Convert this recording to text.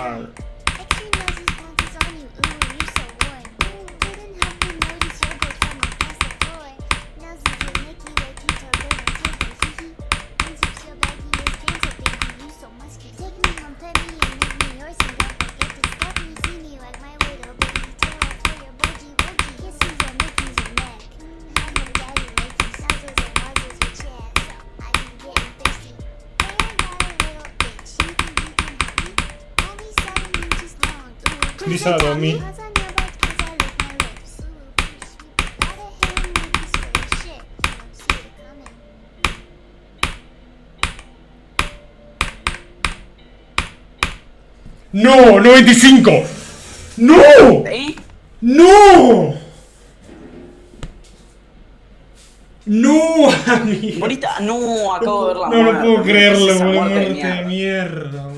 mal. Please follow me. ¡No! ¡95! ¡No! ¿Eh? ¡No! ¡No, amigo! Bonita, no, acabo de ver la No lo muerte, puedo mira, creerlo, esa por muerte de muerte de mierda. mierda.